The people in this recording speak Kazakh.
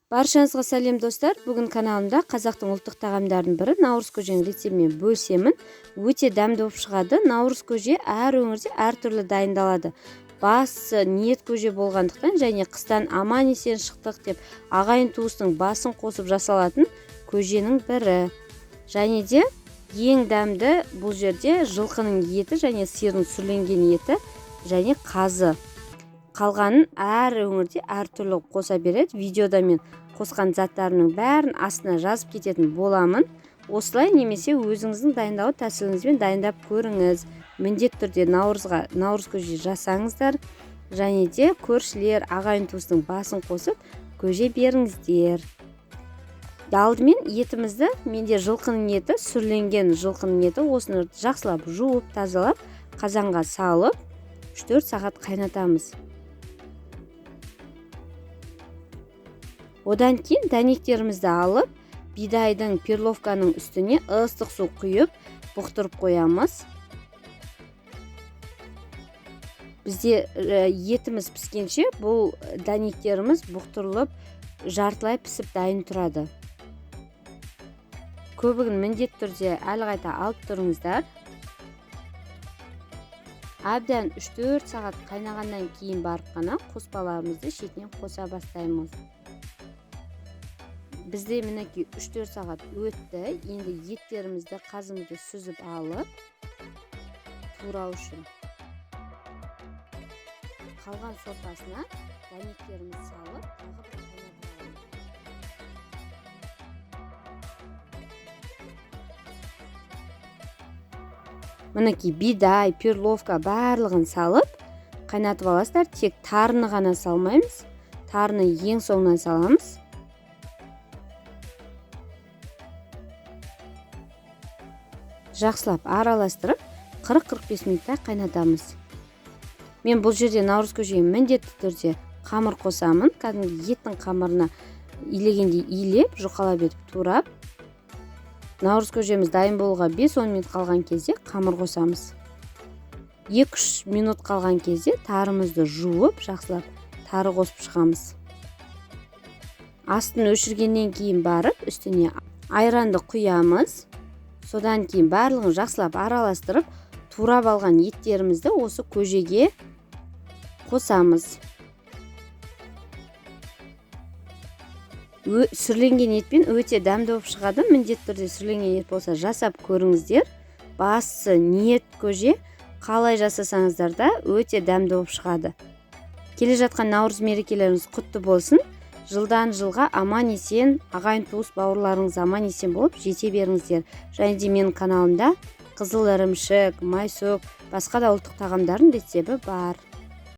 Баршаңызға сәлем достар. Бүгін каналымда қазақтың ұлттық тағамдарының бірі наурыз көженің рецептімен бөлісемін. Өте дәмді болып шығады. Наурыз көже әр өңірде әртүрлі дайындалады. Басы ниет көже болғандықтан және қыстан аман есен шықтық деп ағайын туыстың басын қосып жасалатын көженің бірі. Және де ең дәмді бұл жерде жылқының еті және сиырдың сүрленген еті және қазы. Қалғанын әр өңірде әртүрлі қоса береді. Видеода мен қосқан заттарының бәрін астына жазып кететін боламын. Осылай немесе өзіңіздің дайындау тәсіліңізбен дайындап көріңіз. Міндетті түрде наурыз көже жасаңыздар. Және де көршілер, ағайын туыстың басын қосып көже беріңіздер. Алдымен етімізді, менде жылқының еті, сүрленген жылқының еті, осыны жақсылап жуып, тазалап, қазанға салып 3-4 сағат қайнатамыз. Одан кейін дәнектерімізді алып, бидайдың перловканың үстіне ыстық су құйып, бұқтырып қоямыз. Бізде етіміз піскенше бұл дәнектеріміз бұқтырылып, жартылай пісіп дайын тұрады. Көбігін міндетті түрде әлі қайта алып тұрыңыздар. Әбден 3-4 сағат қайнағаннан кейін барып қана қоспаларымызды шетінен қоса бастаймыз. Бізде мінекей 3-4 сағат өтті. Енді еттерімізді, қазымызды сүзіп алып, турау үшін қалған сорпасына дәнектерімізді салып, тағы бір қайнатып аламыз. Мінекей бидай, перловка барлығын салып, қайнатып аласыздар. Тек тарыны ғана салмаймыз. Тарыны ең соңынан саламыз. Жақсылап араластырып 40-45 минутта қайнатамыз. Мен бұл жерде наурыз көжеге міндетті түрде қамыр қосамын. Кәдімгі еттің қамырына илегендей илеп, жұқалап етіп турап. Наурыз көжеміз дайын болуға 5-10 минут қалған кезде қамыр қосамыз. 2-3 минут қалған кезде тарымызды жуып, жақсылап тары қосып шығамыз. Астын өшіргеннен кейін барып, үстіне айранды құямыз. Содан кейін барлығын жақсылап араластырып, турап алған еттерімізді осы көжеге қосамыз. Сүрленген етпен өте дәмді болып шығады. Міндетті түрде сүрленген ет болса жасап көріңіздер. Басы ниет көже қалай жасасаңыздар да өте дәмді болып шығады. Келе жатқан наурыз мерекелеріңіз құтты болсын. Жылдан жылға аман есен, ағайын туыс бауырларыңыз аман есен болып жете беріңіздер. Және де менің каналымда қызыл ірімшік, майсөк, басқа да ұлттық тағамдардың рецебі бар.